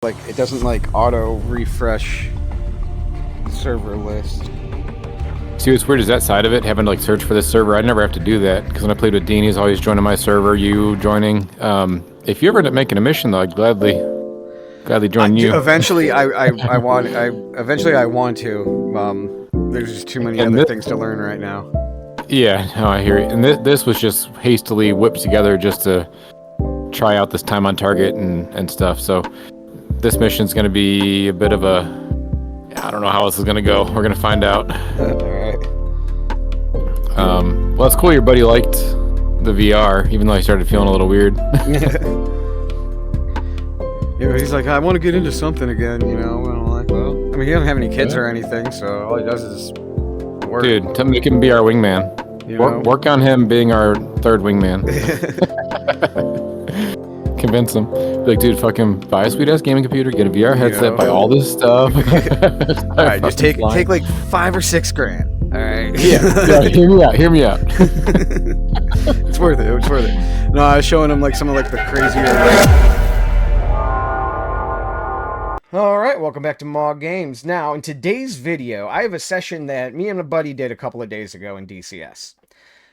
Like, it doesn't, like, auto-refresh the server list. See what's weird is that side of it, having to, like, search for this server. I never have to do that, because when I played with Dean, he's always joining my server, you joining. If you ever end up making a mission, though, I'd gladly join you. Eventually, I want to. There's just too many other things to learn right now. Yeah, no, I hear it. And this was just hastily whipped together just to try out this time on target and stuff. So this mission's going to be a bit of a... I don't know how this is going to go. We're going to find out. Alright. Well, it's cool your buddy liked the VR, even though he started feeling a little weird. Yeah, he's like, I want to get into something again, you know? And I'm like, well, I mean, he doesn't have any kids or anything, so all he does is work. Dude, make him be our wingman. Work on him being our third wingman. Convince him. Be like, dude, fucking buy a sweet-ass gaming computer, get a VR headset, buy all this stuff. Alright, just take like $5 or $6 grand. Alright. Yeah, hear me out. It's worth it. No, I was showing him like some of like the crazier... Alright, welcome back to Mawg Games. Now, in today's video, I have a session that me and a buddy did a couple of days ago in DCS.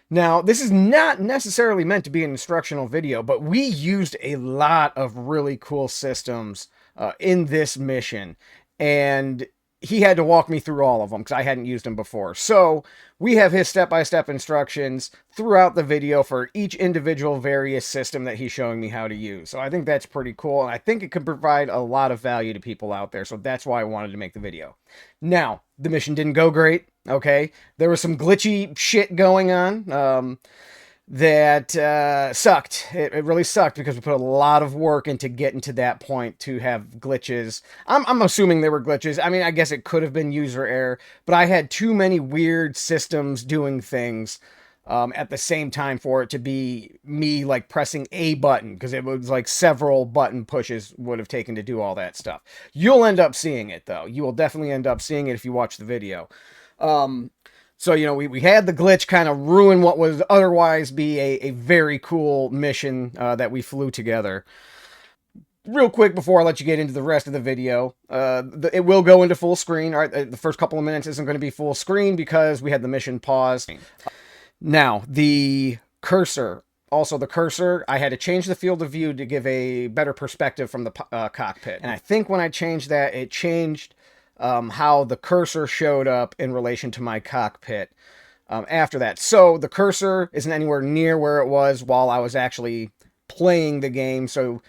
Now, this is not necessarily meant to be an instructional video, but we used a lot of really cool systems in this mission, and he had to walk me through all of them because I hadn't used them before. So we have his step-by-step instructions throughout the video for each individual various system that he's showing me how to use. So I think that's pretty cool, and I think it could provide a lot of value to people out there. So that's why I wanted to make the video. Now, the mission didn't go great, okay? There was some glitchy shit going on that sucked. It really sucked because we put a lot of work into getting to that point to have glitches. I'm assuming there were glitches. I mean, I guess it could have been user error, but I had too many weird systems doing things at the same time for it to be me like pressing a button, because it was like several button pushes would have taken to do all that stuff. You'll end up seeing it, though. You will definitely end up seeing it if you watch the video. So, you know, we had the glitch kind of ruin what would otherwise be a very cool mission that we flew together. Real quick before I let you get into the rest of the video, it will go into full screen. All right, the first couple of minutes isn't going to be full screen because we had the mission paused. Now, the cursor. Also, the cursor, I had to change the field of view to give a better perspective from the cockpit. And I think when I changed that, it changed... how the cursor showed up in relation to my cockpit after that. So the cursor isn't anywhere near where it was while I was actually playing the game. So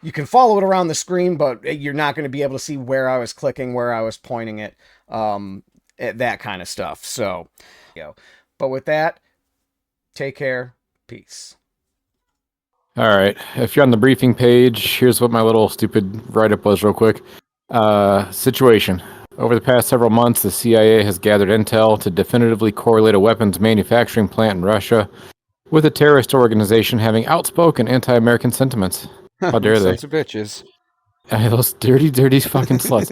you can follow it around the screen, but you're not going to be able to see where I was clicking, where I was pointing it, that kind of stuff. So, but with that, take care. Peace. All right. If you're on the briefing page, here's what my little stupid write-up was real quick. Situation. Over the past several months, the CIA has gathered intel to definitively correlate a weapons manufacturing plant in Russia with a terrorist organization having outspoken anti-American sentiments. How dare they? Sons of bitches. Those dirty, dirty fucking sluts.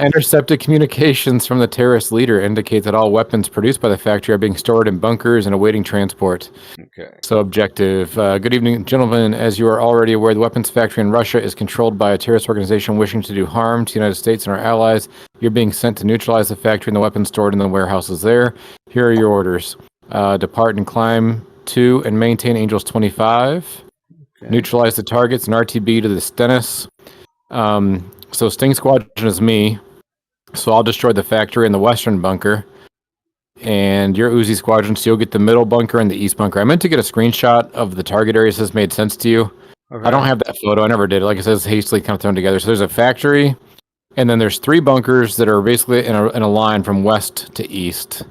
Intercepted communications from the terrorist leader indicate that all weapons produced by the factory are being stored in bunkers and awaiting transport. Okay. So objective. Good evening, gentlemen. As you are already aware, the weapons factory in Russia is controlled by a terrorist organization wishing to do harm to the United States and our allies. You're being sent to neutralize the factory and the weapons stored in the warehouses there. Here are your orders. Depart and climb to and maintain Angels 25. Okay. Neutralize the targets and RTB to the Stennis. So Sting Squadron is me, so I'll destroy the factory in the western bunker, and your Uzi Squadron, so you'll get the middle bunker and the east bunker. I meant to get a screenshot of the target areas. This made sense to you. Okay. I don't have that photo. I never did. Like I said, it's hastily kind of thrown together. So there's a factory, and then there's 3 bunkers that are basically in a line from west to east.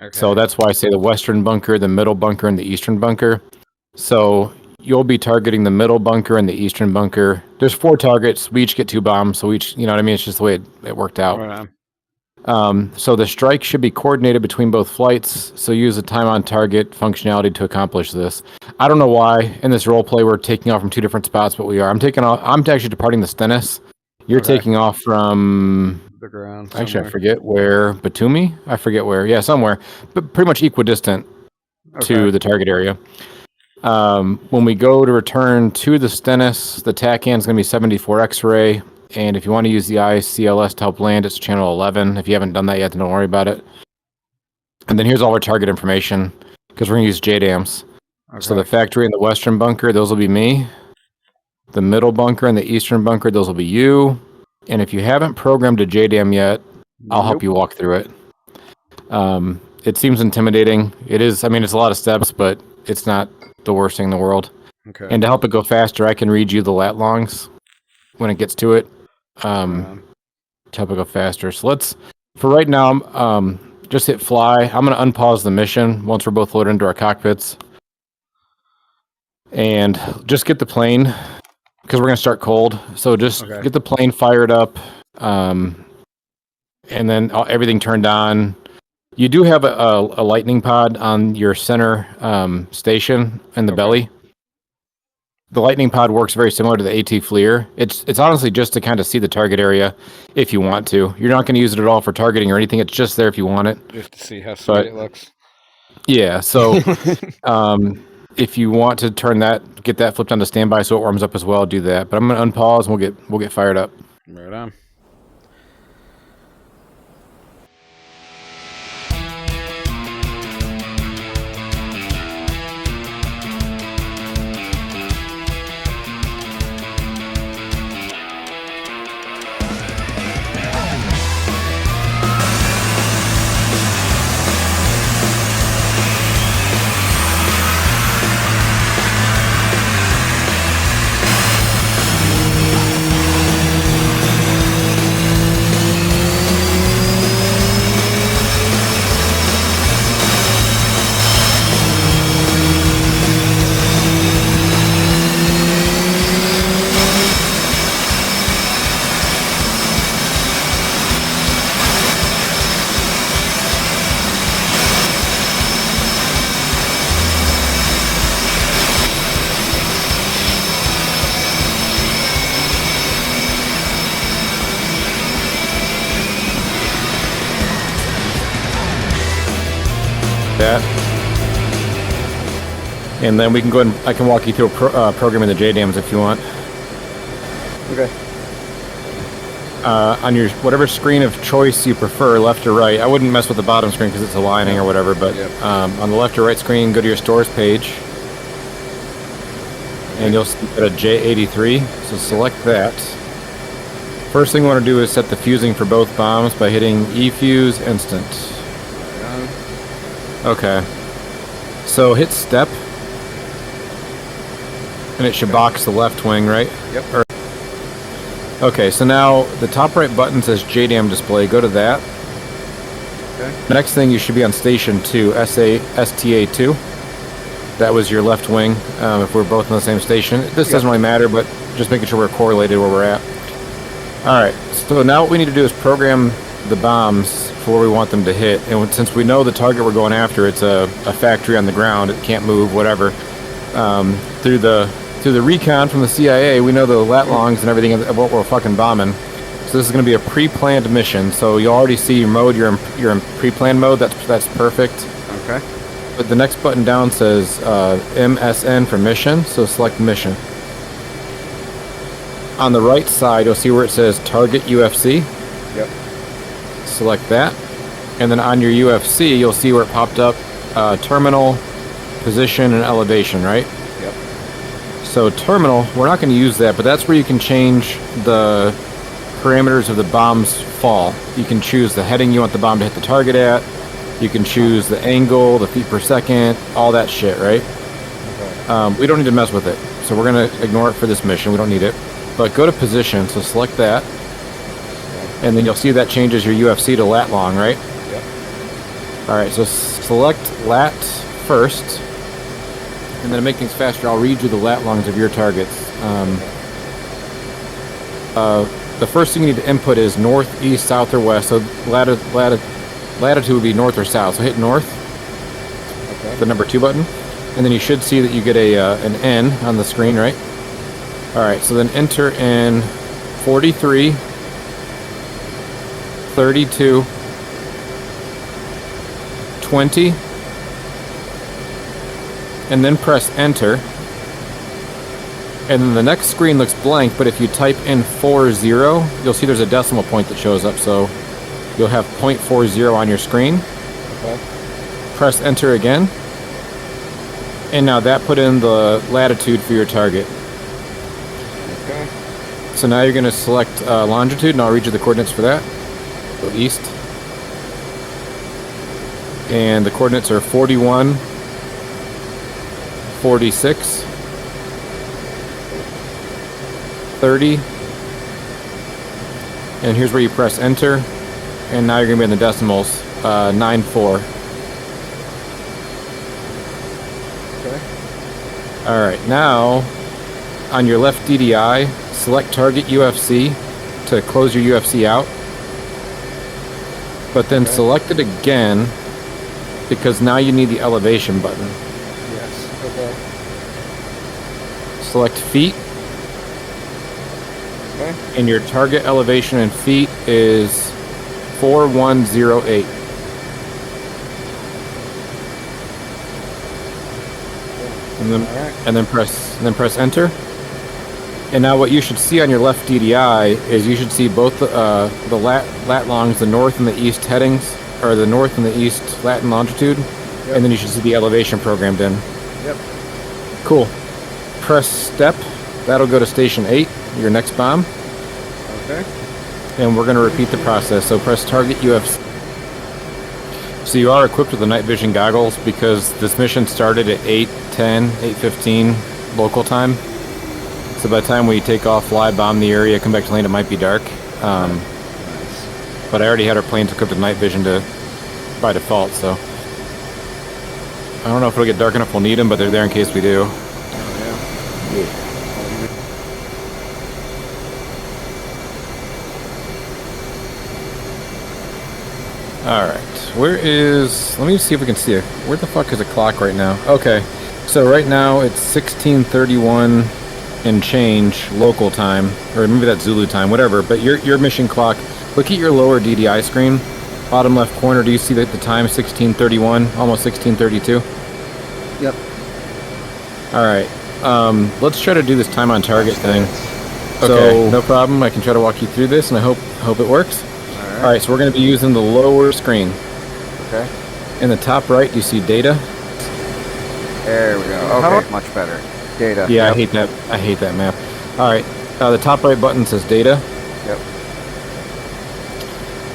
Okay. So that's why I say the western bunker, the middle bunker, and the eastern bunker. So you'll be targeting the middle bunker and the eastern bunker. There's 4 targets. We each get 2 bombs, so each, you know what I mean? It's just the way it worked out. Right. So the strike should be coordinated between both flights, so use the time on target functionality to accomplish this. I don't know why in this role play we're taking off from 2 different spots, but we are. I'm actually departing the Stennis. You're taking off from the ground. Somewhere. Actually, I forget where. Batumi? I forget where. Yeah, somewhere. But pretty much equidistant to the target area. When we go to return to the Stennis, the TACAN is going to be 74 X-ray, And if you want to use the ICLS to help land, it's channel 11. If you haven't done that yet, then don't worry about it. And then here's all our target information, because we're going to use JDAMS. Okay. So the factory in the western bunker, those will be me. The middle bunker and the eastern bunker, those will be you. And if you haven't programmed a JDAM yet, I'll help you walk through it. It seems intimidating. It is. I mean, it's a lot of steps, but it's not the worst thing in the world. Okay. And to help it go faster, I can read you the lat longs when it gets to it. To help it go faster. So let's, for right now, just hit fly. I'm going to unpause the mission once we're both loaded into our cockpits. And just get the plane, because we're going to start cold. So just get the plane fired up, and then everything turned on. You do have a lightning pod on your center station in the belly. The lightning pod works very similar to the AT FLIR. It's honestly just to kind of see the target area if you want to. You're not going to use it at all for targeting or anything. It's just there if you want it. Just to see how sweet it looks. Yeah, so if you want to get that flipped onto standby so it warms up as well, do that. But I'm going to unpause and we'll get fired up. Right on. That. And then we can go ahead and I can walk you through programming the JDAMs if you want. Okay. On your whatever screen of choice you prefer, left or right. I wouldn't mess with the bottom screen because it's aligning or whatever, but on the left or right screen, go to your stores page. And you'll see a J83, so select that. First thing we want to do is set the fusing for both bombs by hitting E-Fuse Instant. Okay. So hit step. And it should box the left wing, right? Yep. Okay, so now the top right button says JDAM display. Go to that. Okay. The next thing you should be on station 2, STA2. That was your left wing, if we're both on the same station. This doesn't really matter, but just making sure we're correlated where we're at. Alright, so now what we need to do is program the bombs for where we want them to hit. And since we know the target we're going after, it's a factory on the ground, it can't move, whatever. Through the recon from the CIA, we know the lat longs and everything of what we're fucking bombing. So this is going to be a pre-planned mission. So you already see your mode, you're in pre-planned mode, that's perfect. Okay. But the next button down says MSN for mission, so select mission. On the right side, you'll see where it says target UFC. Yep. Select that. And then on your UFC, you'll see where it popped up terminal, position, and elevation, right? Yep. So terminal, we're not going to use that, but that's where you can change the parameters of the bomb's fall. You can choose the heading you want the bomb to hit the target at. You can choose the angle, the feet per second, all that shit, right? Okay. We don't need to mess with it. So we're going to ignore it for this mission. We don't need it. But go to position, so select that. Okay. And then you'll see that changes your UFC to lat long, right? Yep. All right, so select lat first. And then to make things faster, I'll read you the lat longs of your targets. The first thing you need to input is north, east, south, or west. So latitude would be north or south. So hit north, the number 2 button, and then you should see that you get an N on the screen, right? All right, so then enter in 43, 32, 20, and then press enter. And then the next screen looks blank, but if you type in 40, you'll see there's a decimal point that shows up. So you'll have 0.40 on your screen. Okay. Press enter again. And now that put in the latitude for your target. Okay. So now you're going to select longitude, and I'll read you the coordinates for that. Go east. And the coordinates are 41, 46, 30. And here's where you press enter. And now you're going to be in the decimals, 94. Okay. Alright, now on your left DDI, select target UFC to close your UFC out. But then select it again because now you need the elevation button. Yes. Okay. Select feet. Okay. And your target elevation in feet is 4108. And then press enter. And now what you should see on your left DDI is you should see both the lat longs, the north and the east headings, or the north and the east lat and longitude, and then you should see the elevation programmed in. Yep. Cool. Press step. That'll go to station 8, your next bomb. Okay. And we're going to repeat the process. So press target UFC. So you are equipped with the night vision goggles because this mission started at 8:10, 8:15 local time. So by the time we take off, fly, bomb the area, come back to land, it might be dark. Nice. But I already had our planes equipped with night vision by default, so I don't know if it'll get dark enough we'll need them, but they're there in case we do. Yeah. Alright, let me see if we can see it. Where the fuck is the clock right now? Okay, so right now it's 16:31 and change local time, or maybe that's Zulu time, whatever, but your mission clock, look at your lower DDI screen, bottom left corner, do you see that the time 16:31, almost 16:32? Yep. Alright, let's try to do this time on target thing. Okay, So, no problem, I can try to walk you through this, and I hope it works. Alright, so we're going to be using the lower screen. Okay. In the top right, you see data. There we go. Okay, much better. Data. Yeah, Yep. I hate that map. Alright, the top right button says data. Yep.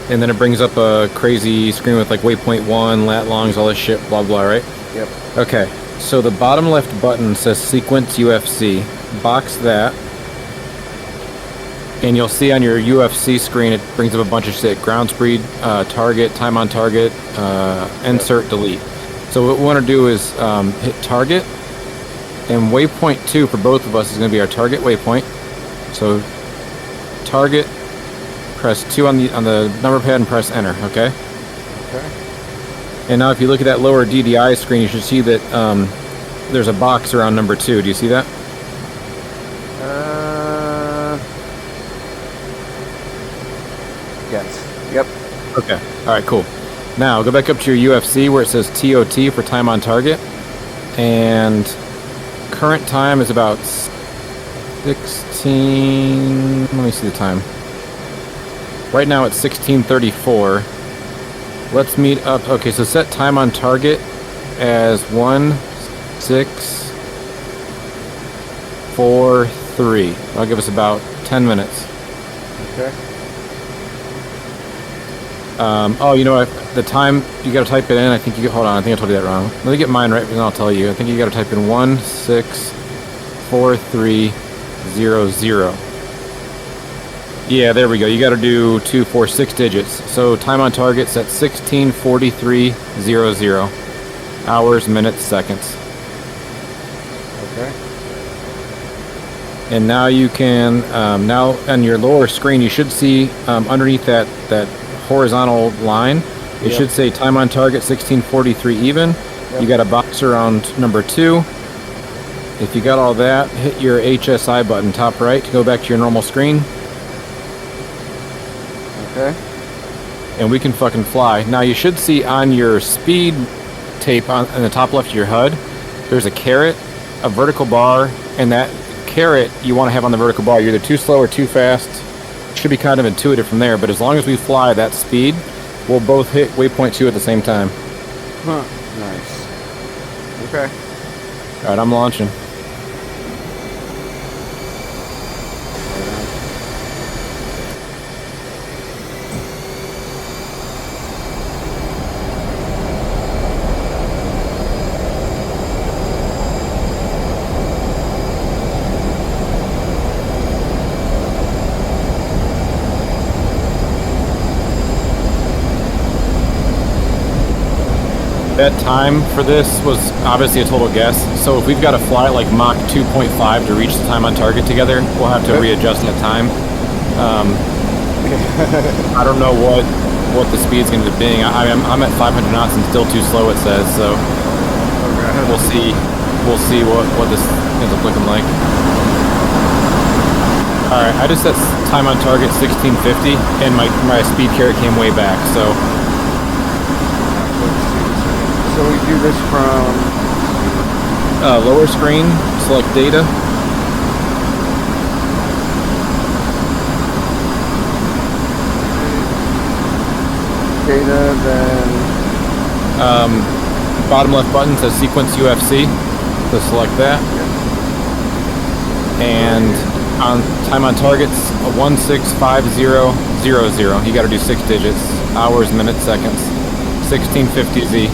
And then it brings up a crazy screen with like waypoint 1, lat longs, all this shit, blah blah, right? Yep. Okay, so the bottom left button says sequence UFC. Box that. And you'll see on your UFC screen, it brings up a bunch of shit. Ground speed, target, time on target, insert, delete. So what we want to do is hit target. And waypoint 2 for both of us is going to be our target waypoint. So target, press 2 on the number pad and press enter, okay? Okay. And now if you look at that lower DDI screen, you should see that there's a box around number 2. Do you see that? Yes. Yep. Okay. All right, cool. Now go back up to your UFC where it says TOT for time on target. And current time is about 16... Let me see the time. Right now it's 16:34. Let's meet up. Okay, so set time on target as 16:43. That'll give us about 10 minutes. Okay. Oh, you know what? The time, you gotta type it in. I think hold on, I think I told you that wrong. Let me get mine right, and I'll tell you. I think you gotta type in 164300. Yeah, there we go. You gotta do 2, 4, 6 digits. So time on target's at 164300. Hours, minutes, seconds. Okay. And now you can, now on your lower screen, you should see underneath that horizontal line, it should say time on target 1643 even. Yep. You got a box around number 2. If you got all that, hit your HSI button top right to go back to your normal screen. Okay. And we can fucking fly. Now you should see on your speed tape on the top left of your HUD, there's a caret, a vertical bar, and that caret you want to have on the vertical bar. You're either too slow or too fast. Should be kind of intuitive from there, but as long as we fly that speed, we'll both hit waypoint 2 at the same time. Huh. Nice. Okay. All right, I'm launching. That time for this was obviously a total guess, so if we've got to fly at like Mach 2.5 to reach the time on target together, we'll have to readjust that time. I don't know what the speed's going to be being. I'm at 500 knots and still too slow, it says, so we'll see what this ends up looking like. Alright, I just set time on target 1650, and my speed caret came way back, so... So we do this from lower screen, select data. Data, then bottom left button says sequence UFC. So select that. And on time on targets 165000. You got to do 6 digits, hours, minutes, seconds. 1650Z.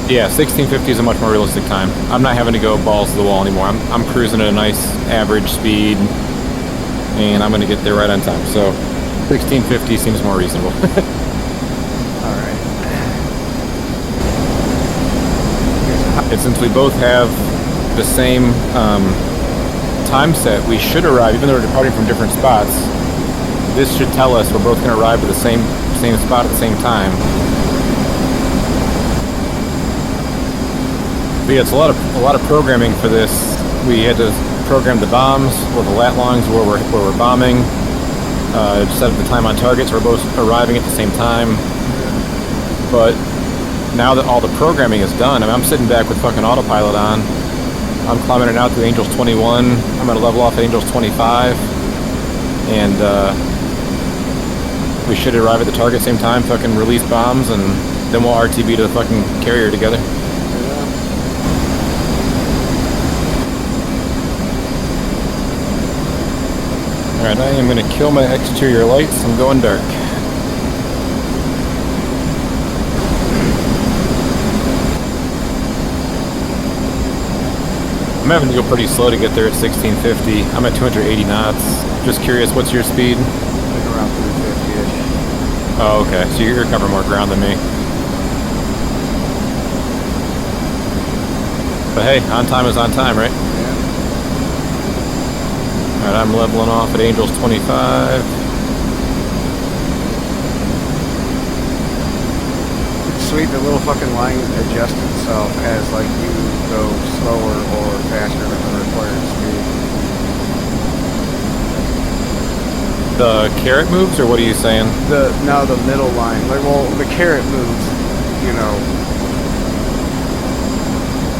Yeah, 1650 is a much more realistic time. I'm not having to go balls to the wall anymore. I'm cruising at a nice average speed, and I'm going to get there right on time. So 1650 seems more reasonable. All right. And since we both have the same time set, we should arrive, even though we're departing from different spots. This should tell us we're both going to arrive at the same spot at the same time. But yeah, it's a lot of programming for this. We had to program the bombs, or the lat longs where we're bombing. Set up the time on target, so we're both arriving at the same time. But now that all the programming is done, I mean, I'm sitting back with fucking autopilot on. I'm climbing it out through Angels 21. I'm gonna level off at Angels 25, and we should arrive at the target same time. Fucking release bombs, and then we'll RTB to the fucking carrier together. Alright, I am going to kill my exterior lights. I'm going dark. I'm having to go pretty slow to get there at 1650. I'm at 280 knots. Just curious, what's your speed? Like around 350-ish. Oh, okay. So you're covering more ground than me. But hey, on time is on time, right? Alright, I'm leveling off at Angels 25. It's sweet, the little fucking line adjusts itself as like you go slower or faster than the required speed. The caret moves, or what are you saying? The middle line. Like, well, the caret moves, you know,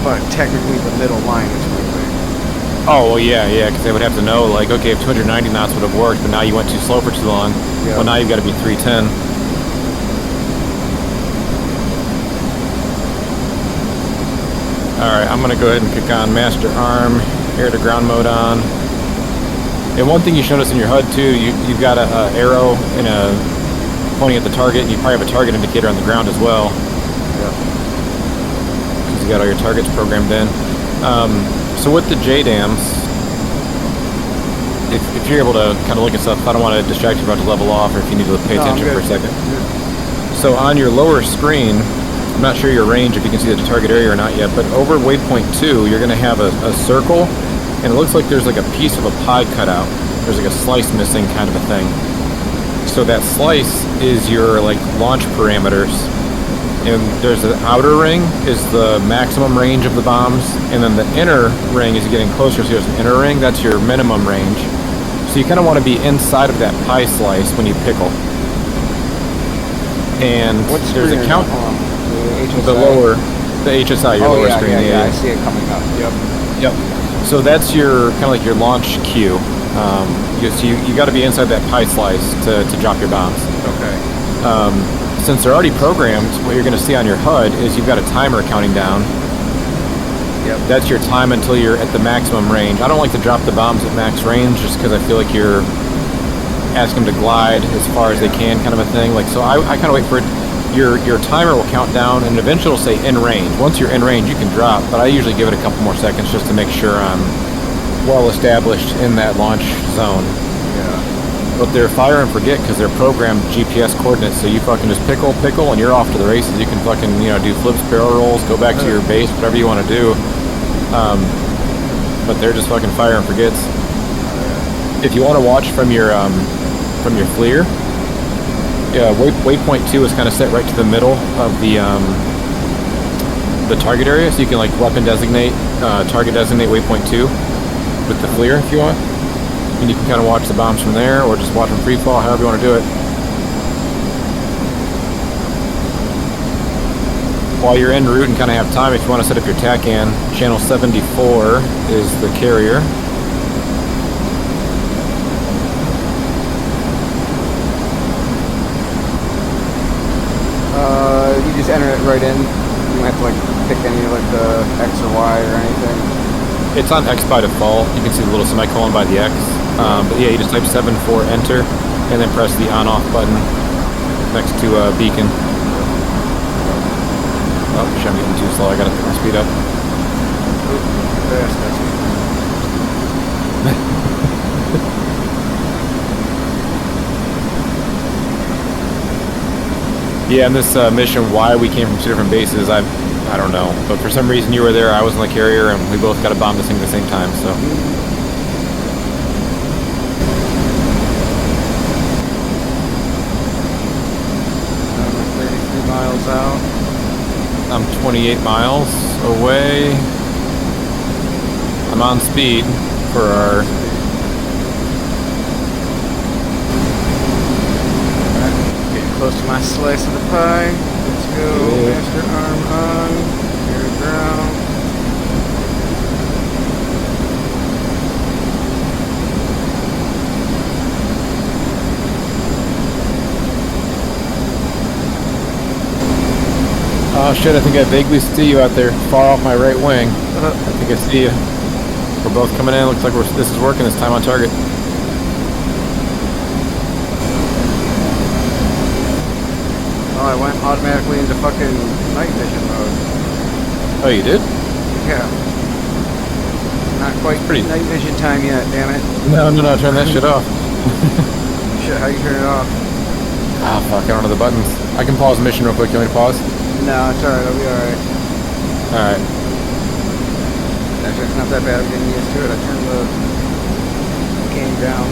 but technically the middle line is moving. Oh, well, yeah, because they would have to know, like, okay, if 290 knots would have worked, but now you went too slow for too long, well, now you've got to be 310. Alright, I'm going to go ahead and kick on Master Arm, air-to-ground mode on. And one thing you should notice in your HUD, too, you've got an arrow and pointing at the target, and you probably have a target indicator on the ground as well. Yep. Because you got all your targets programmed in. So with the JDAMS, if you're able to kind of look at stuff, I don't want to distract you about to level off, or if you need to pay attention for a second. So on your lower screen, I'm not sure your range, if you can see the target area or not yet, but over waypoint 2, you're going to have a circle, and it looks like there's like a piece of a pie cut out. There's like a slice missing kind of a thing. So that slice is your like launch parameters. And there's an outer ring is the maximum range of the bombs, and then the inner ring is getting closer. So there's an inner ring, that's your minimum range. So you kind of want to be inside of that pie slice when you pickle. And What's there's a count. The HSI, your lower screen. Yeah, I see it coming up. Yep. So that's your kind of like your launch cue. You got to be inside that pie slice to drop your bombs. Okay. Since they're already programmed, what you're going to see on your HUD is you've got a timer counting down. Yep. That's your time until you're at the maximum range. I don't like to drop the bombs at max range just because I feel like you're asking them to glide as far as they can, kind of a thing. Like, so I kind of wait for it. Your timer will count down, and eventually it'll say in range. Once you're in range, you can drop, but I usually give it a couple more seconds just to make sure I'm well established in that launch zone. Yeah. But they're fire and forget because they're programmed GPS coordinates, so you fucking just pickle, and you're off to the races. You can fucking, do flips, barrel rolls, go back to your base, whatever you want to do. But they're just fucking fire and forgets. If you want to watch from your FLIR, waypoint 2 is kind of set right to the middle of the target area, so you can like weapon designate, target designate waypoint 2 with the FLIR if you want. And you can kind of watch the bombs from there, or just watch them free fall, however you want to do it. While you're en route and kind of have time, if you want to set up your TACAN, channel 74 is the carrier. You just enter it right in. You don't have to like pick any like the X or Y or anything. It's on X by default. You can see the little semicolon by the X. But yeah, you just type 74, enter, and then press the on-off button next to beacon. Oh, shit, I'm getting too slow. I gotta pick my speed up. Yeah, and this mission, why we came from 2 different bases, I don't know. But for some reason you were there, I was on the carrier, and we both got to bomb this thing at the same time, so. 33 miles out. I'm 28 miles away. I'm on speed for our... Close to my slice of the pie. Let's go. Yeah. Master arm on. Air ground. Oh shit, I think I vaguely see you out there, far off my right wing. I think I see you. We're both coming in. Looks like this is working this time on target. Oh, I went automatically into fucking night vision mode. Oh, you did? Yeah. Not quite Pretty night vision time yet, damn it. No, turn that shit off. Shit, how you turn it off? Ah, fuck, I don't know the buttons. I can pause the mission real quick. You want me to pause? No, it's alright, I'll be alright. Alright. Actually, it's not that bad, I'm getting used to it. I turned the game down.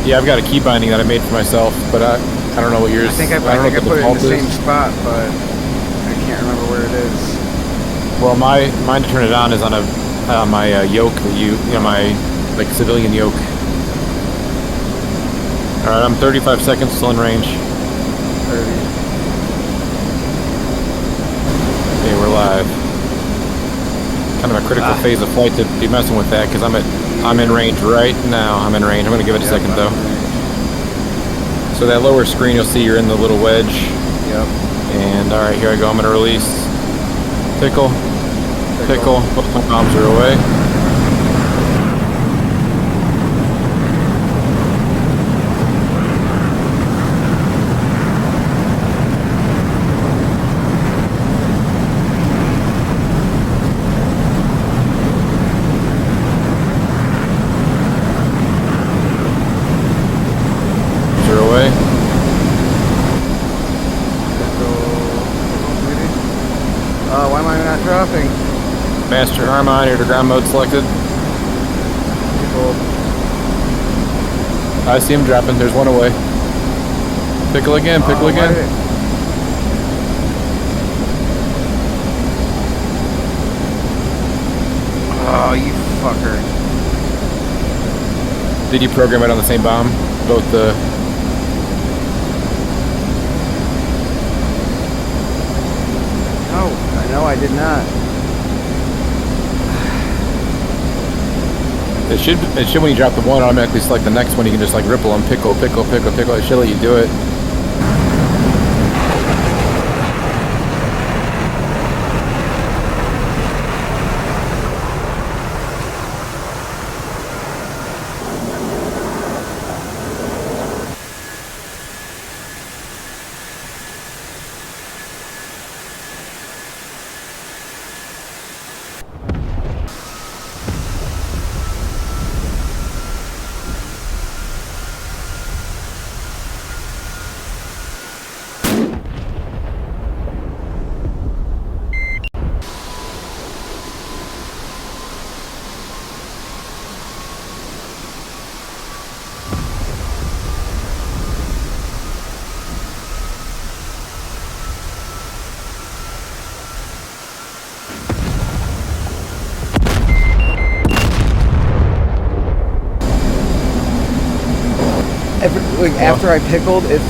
Yeah, I've got a key binding that I made for myself, but I don't know what yours. I think I put it in the same spot, but I can't remember where it is. Well, mine to turn it on is on my yoke that my like civilian yoke. All right, I'm 35 seconds still in range. 30. Okay, we're live. Kind of a critical phase of flight to be messing with that because I'm in range right now. I'm in range. I'm gonna give it a second though. So that lower screen, you'll see you're in the little wedge. Yep. And all right, here I go. I'm gonna release. Pickle. Both my bombs are away. Why am I not dropping? Master arm on, air to ground mode selected. Cool. I see him dropping. There's one away. Pickle again. Oh, you fucker. Did you program it on the same bomb? Both the... No, I did not. It should when you drop the one automatically select the next one. You can just like ripple them, pickle. It should let you do it. After I pickled, it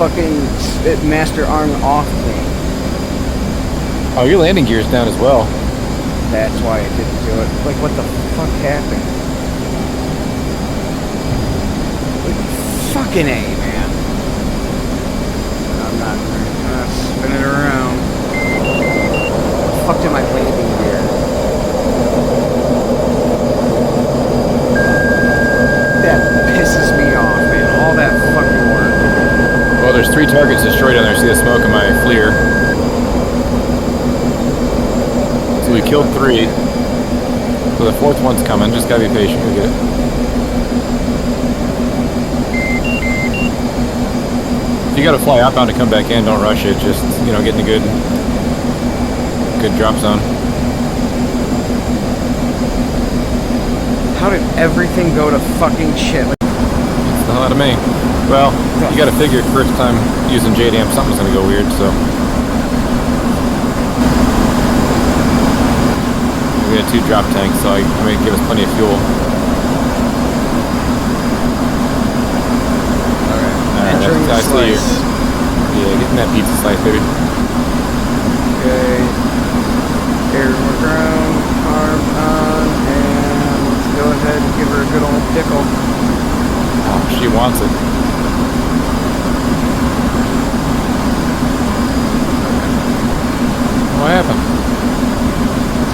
master armed off me. Oh, your landing gear's down as well. That's why it didn't do it. Like, what the fuck happened? Like, fucking A, man. I'm not spin it around. Fuck to my landing gear. That pisses me off, man. All that fucking work. Well, there's 3 targets destroyed on there. See the smoke in my FLIR. So we killed 3. So the 4th one's coming. Just gotta be patient. You'll get it. If you gotta fly outbound to come back in, don't rush it. Just, you know, get in a good drop zone. How did everything go to fucking shit? It's the hell out of me. Well, you gotta figure first time using JDAMS, something's gonna go weird, so. We had 2 drop tanks, so I mean, give us plenty of fuel. Alright, I see you. Yeah, getting that pizza slice, baby. Okay. Air to ground, arm on, and let's go ahead and give her a good old pickle. Oh, she wants it. What happened?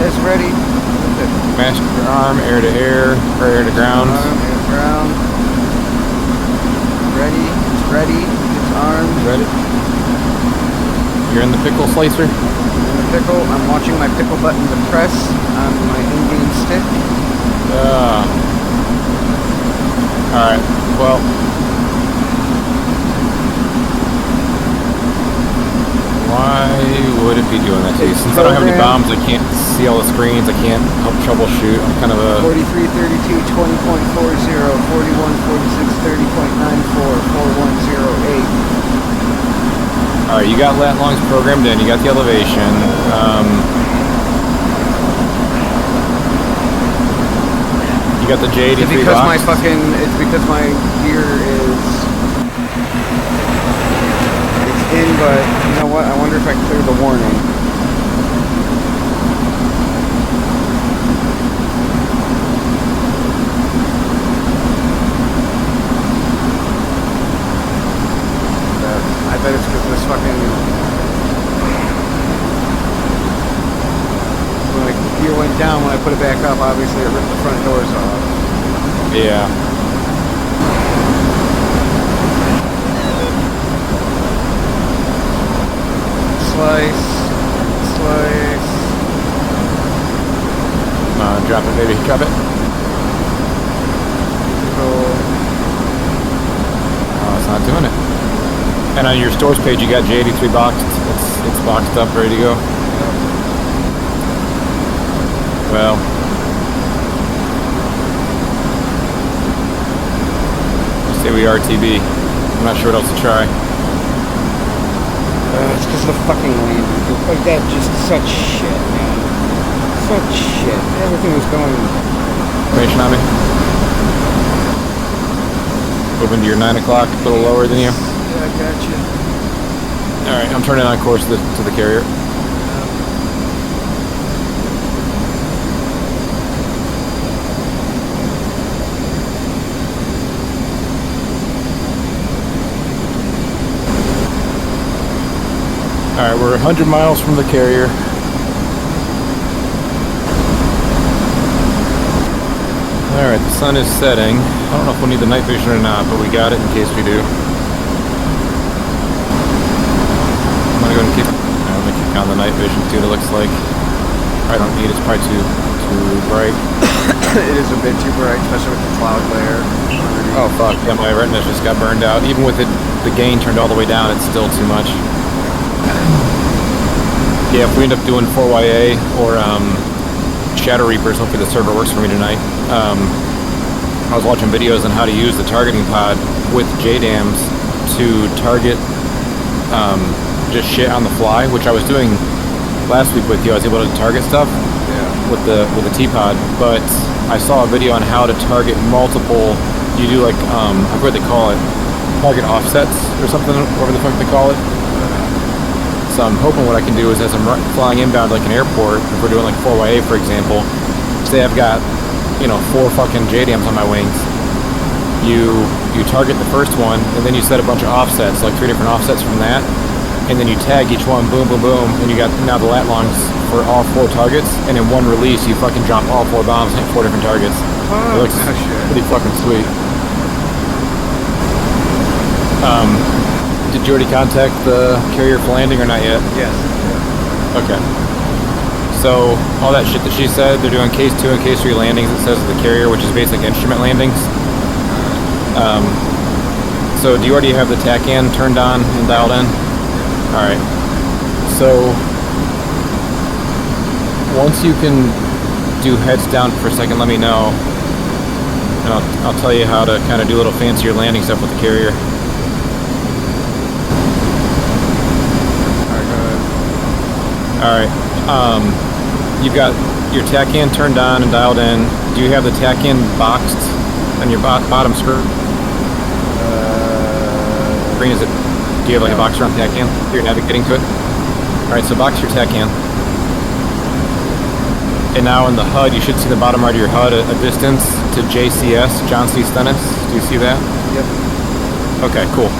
It's ready. Master arm, air to air, or air to ground. Arm, air to ground. Ready. It's ready. It's armed. Ready? You're in the pickle slicer? In the pickle. I'm watching my pickle button to press on my in-game stick. Alright, well. Why would it be doing that to you? Since I don't have any bombs, I can't see all the screens, I can't help troubleshoot. I'm kind of a... 43, 32, 20.40, 41, 46, 30.94, 4108. Alright, you got lat longs programmed in, you got the elevation. You got the JD3 It's because box. it's because my gear is... in, but you know what? I wonder if I cleared the warning. I bet it's because this fucking... when the gear went down, when I put it back up, obviously it ripped the front doors off. Yeah. Slice. Come on, drop it, baby. Drop it. Cool. Oh, it's not doing it. And on your stores page, you got J83 boxed. It's boxed up, ready to go. Well. Let's say we RTB. I'm not sure what else to try. It's because of the fucking landing. Like that, just such shit, man. Such shit. Everything was going information on me? Moving to your 9 o'clock, a little lower than you. Yeah, I got you. All right, I'm turning on course to the carrier. All right, we're 100 miles from the carrier. All right, the sun is setting. I don't know if we'll need the night vision or not, but we got it in case we do. I'm gonna go and keep on the night vision, see what it looks like. I don't need it, it's probably too bright. It is a bit too bright, especially with the cloud layer. Oh fuck, yeah, my retina just got burned out. Even with the gain turned all the way down, it's still too much. Yeah, if we end up doing 4YA or Shadow Reapers, hopefully the server works for me tonight. I was watching videos on how to use the targeting pod with JDAMS to target just shit on the fly, which I was doing last week with you. I was able to target stuff with the T-pod, but I saw a video on how to target multiple. You do like I forget what they call it, target offsets or something, whatever the fuck they call it. So I'm hoping what I can do is, as I'm flying inbound like an airport, if we're doing like 4YA for example, say I've got 4 fucking JDAMs on my wings. You target the first one, and then you set a bunch of offsets, like 3 different offsets from that, and then you tag each one, boom, boom, boom, and you got now the lat longs for all 4 targets, and in one release you fucking drop all 4 bombs and hit 4 different targets. It looks pretty fucking sweet. Did you already contact the carrier for landing or not yet? Yes. Okay. So all that shit that she said, they're doing case 2 and case 3 landings, it says, of the carrier, which is basic instrument landings. So do you already have the TACAN turned on and dialed in? Alright. So once you can do heads down for a second, let me know. And I'll tell you how to kind of do a little fancier landing stuff with the carrier. Alright, you've got your TACAN turned on and dialed in. Do you have the TACAN boxed on your bottom screen? Green, is it? Do you have like a box around TACAN? You're navigating to it? Alright, so box your TACAN. And now in the HUD, you should see the bottom right of your HUD a distance to JCS, John C. Stennis. Do you see that? Yep. Okay, cool.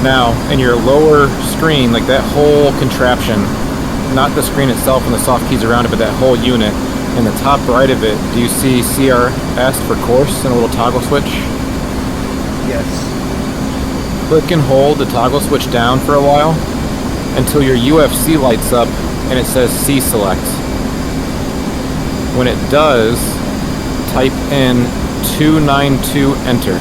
Now, in your lower screen, like that whole contraption, not the screen itself and the soft keys around it, but that whole unit, in the top right of it, do you see CRS for course and a little toggle switch? Yes. Click and hold the toggle switch down for a while until your UFC lights up and it says C select. When it does, type in 292 enter.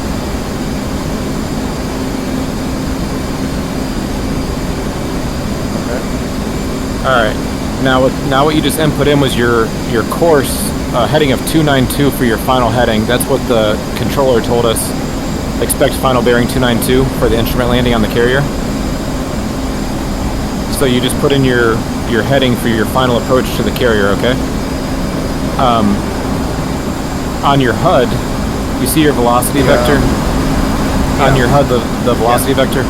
Alright, now what you just input in was your course heading of 292 for your final heading. That's what the controller told us. Expect final bearing 292 for the instrument landing on the carrier. So you just put in your heading for your final approach to the carrier, okay? On your HUD, you see your velocity vector? On your HUD, the velocity vector?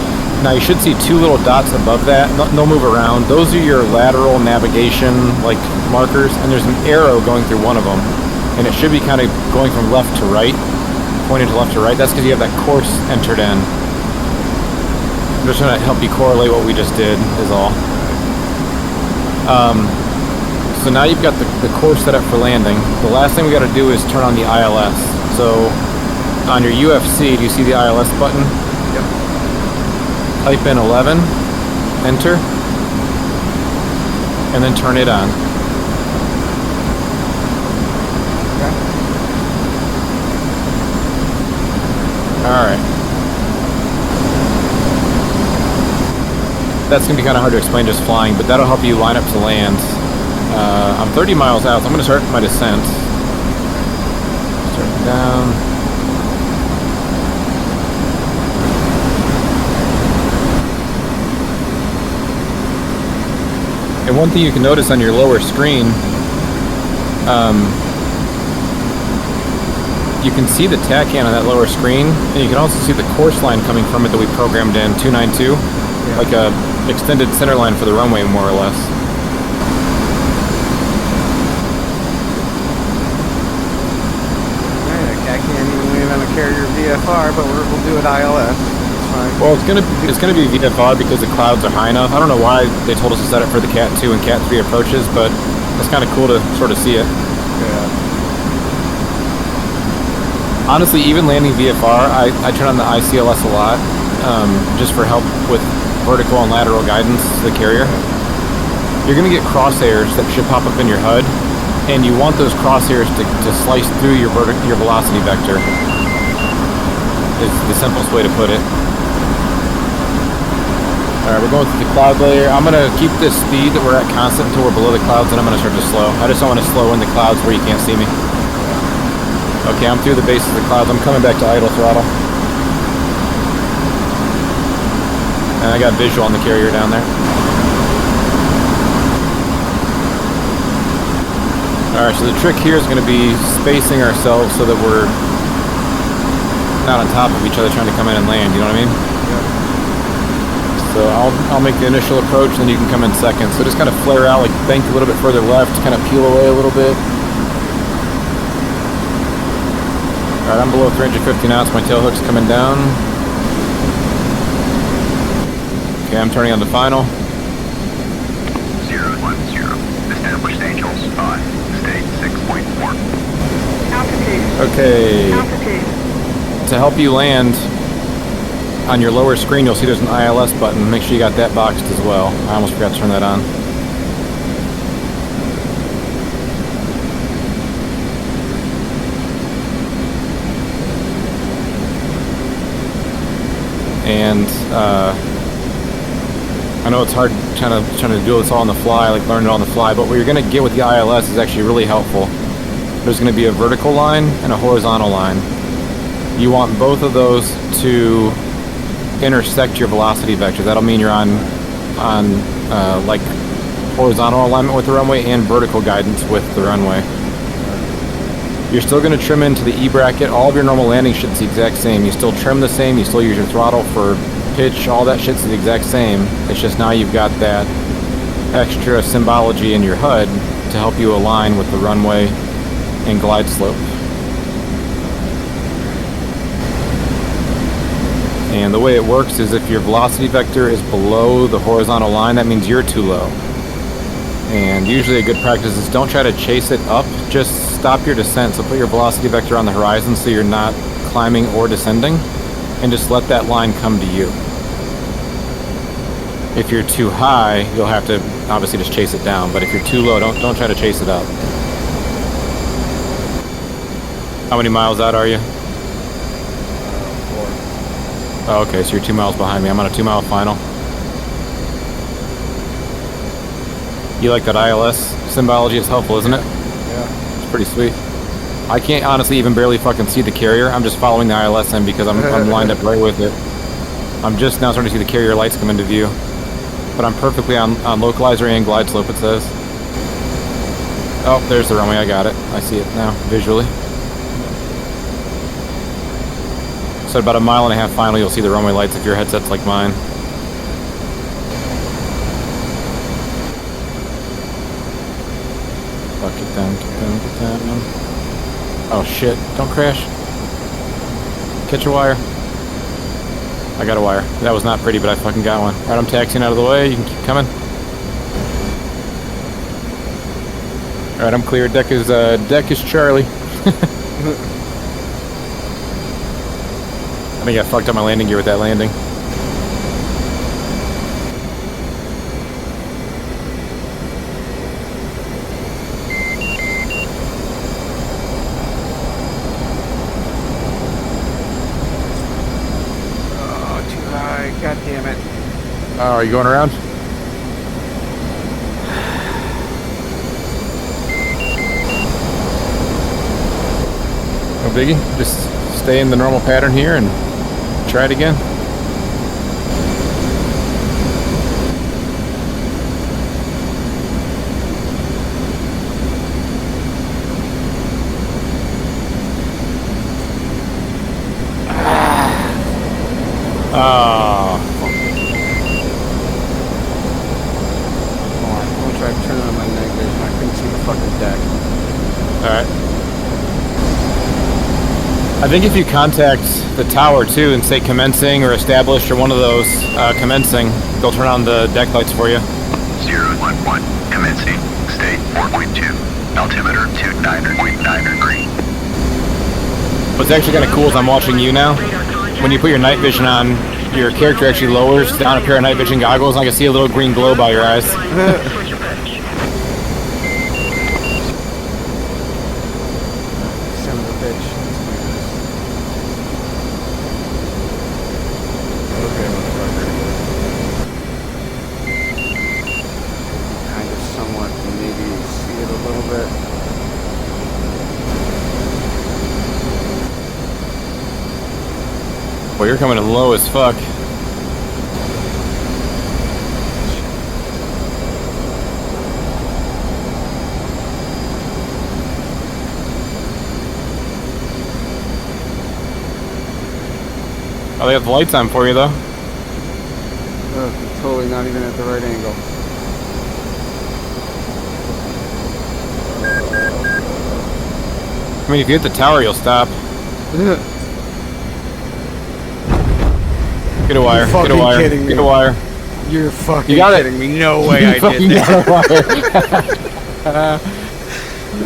Now you should see 2 little dots above that. They'll move around. Those are your lateral navigation like markers, and there's an arrow going through one of them, and it should be kind of going from left to right, pointing to left to right. That's because you have that course entered in. I'm just trying to help you correlate what we just did is all. So now you've got the course set up for landing. The last thing we got to do is turn on the ILS. So on your UFC, do you see the ILS button? Yep. Type in 11, enter, and then turn it on. Okay. Alright. That's going to be kind of hard to explain just flying, but that'll help you line up to land. I'm 30 miles out, so I'm going to start my descent. Start down. And one thing you can notice on your lower screen, you can see the TACAN on that lower screen, and you can also see the course line coming from it that we programmed in 292, like a extended center line for the runway, more or less. I can't even leave on a carrier VFR, but we'll do it ILS. It's fine. Well, it's gonna be VFR because the clouds are high enough. I don't know why they told us to set it for the Cat 2 and Cat 3 approaches, but it's kind of cool to sort of see it. Yeah. Honestly, even landing VFR, I turn on the ICLS a lot, just for help with vertical and lateral guidance to the carrier. You're gonna get crosshairs that should pop up in your HUD, and you want those crosshairs to slice through your velocity vector. Is the simplest way to put it. Alright, we're going through the cloud layer. I'm gonna keep this speed that we're at constant until we're below the clouds, and I'm gonna start to slow. I just don't want to slow in the clouds where you can't see me. Okay, I'm through the base of the clouds. I'm coming back to idle throttle. And I got visual on the carrier down there. Alright, so the trick here is going to be spacing ourselves so that we're not on top of each other trying to come in and land, you know what I mean? Yeah. So I'll make the initial approach, and then you can come in second. So just kind of flare out, like bank a little bit further left, kind of peel away a little bit. Alright, I'm below 350 knots, my tail hook's coming down. Okay, I'm turning on the final. 010. Established Angels 5. State 6.4. Altitude. Okay. Altitude. To help you land, on your lower screen you'll see there's an ILS button. Make sure you got that boxed as well. I almost forgot to turn that on. And I know it's hard trying to do this all on the fly, like learn it on the fly, but what you're going to get with the ILS is actually really helpful. There's going to be a vertical line and a horizontal line. You want both of those to intersect your velocity vector. That'll mean you're on like horizontal alignment with the runway and vertical guidance with the runway. You're still going to trim into the E bracket. All of your normal landing shit's the exact same. You still trim the same. You still use your throttle for pitch. All that shit's the exact same. It's just now you've got that extra symbology in your HUD to help you align with the runway and glide slope. And the way it works is if your velocity vector is below the horizontal line, that means you're too low. And usually a good practice is don't try to chase it up, just stop your descent. So put your velocity vector on the horizon so you're not climbing or descending, and just let that line come to you. If you're too high, you'll have to obviously just chase it down, but if you're too low, don't try to chase it up. How many miles out are you? 4. Oh, okay, so you're 2 miles behind me. I'm on a 2-mile final. You like that ILS symbology? It's helpful, isn't it? Yeah. It's pretty sweet. I can't honestly even barely fucking see the carrier. I'm just following the ILS in because I'm lined up right with it. I'm just now starting to see the carrier lights come into view. But I'm perfectly on localizer and glide slope, it says. Oh, there's the runway. I got it. I see it now, visually. So about 1.5 miles final, you'll see the runway lights if your headset's like mine. Fuck, get down, get down, get down. Oh shit, don't crash. Catch a wire. I got a wire. That was not pretty, but I fucking got one. Alright, I'm taxiing out of the way. You can keep coming. Alright, I'm clear. Deck is Charlie. I think I fucked up my landing gear with that landing. Oh, too high. God damn it. Oh, are you going around? No biggie. Just stay in the normal pattern here and try it again. Oh. Hold on, I'm gonna try to turn on my night vision. I couldn't see the fucking deck. Alright. I think if you contact the tower too and say commencing or established or one of those commencing, they'll turn on the deck lights for you. 011, commencing, state 4.2, altimeter 29.9 degree. What's actually kind of cool is I'm watching you now. When you put your night vision on, your character actually lowers down a pair of night vision goggles and I can see a little green glow by your eyes. Son of a bitch. Okay, motherfucker. Kind of somewhat maybe see it a little bit. Well, you're coming in low as fuck. Oh, they got the lights on for you, though. Oh, totally not even at the right angle. I mean, if you hit the tower, you'll stop. Get a wire, get a wire, kidding me. get a wire. You're fucking You got it. kidding me. No way I fucking did that. got a wire.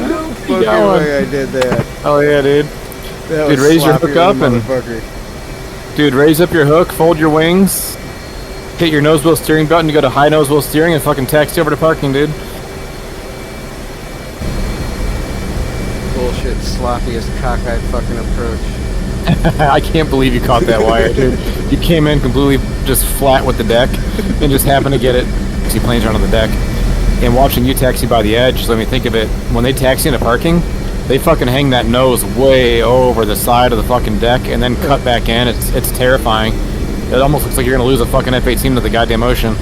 No fucking way I did that. Oh yeah, dude. That Dude, was raise your sloppier hook up than a and- motherfucker. Dude, raise up your hook, fold your wings, hit your nose wheel steering button, you go to high nose wheel steering and fucking taxi over to parking, dude. Bullshit, sloppiest cockeyed fucking approach. I can't believe you caught that wire, dude. You came in completely just flat with the deck and just happened to get it. See planes around on the deck. And watching you taxi by the edge, let me think of it. When they taxi into parking, they fucking hang that nose way over the side of the fucking deck and then cut back in. It's terrifying. It almost looks like you're gonna lose a fucking F-18 to the goddamn ocean.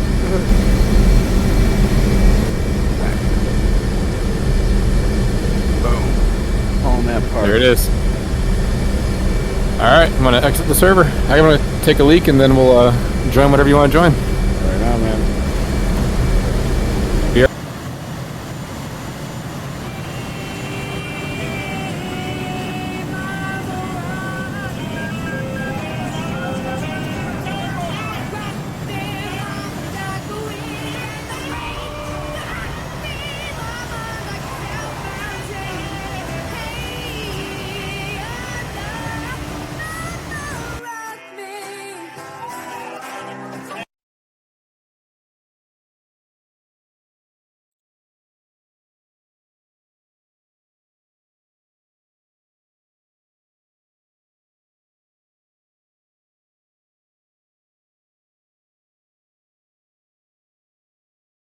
Boom. On that part. There it is. Alright, I'm gonna exit the server. I'm gonna take a leak and then we'll join whatever you want to join.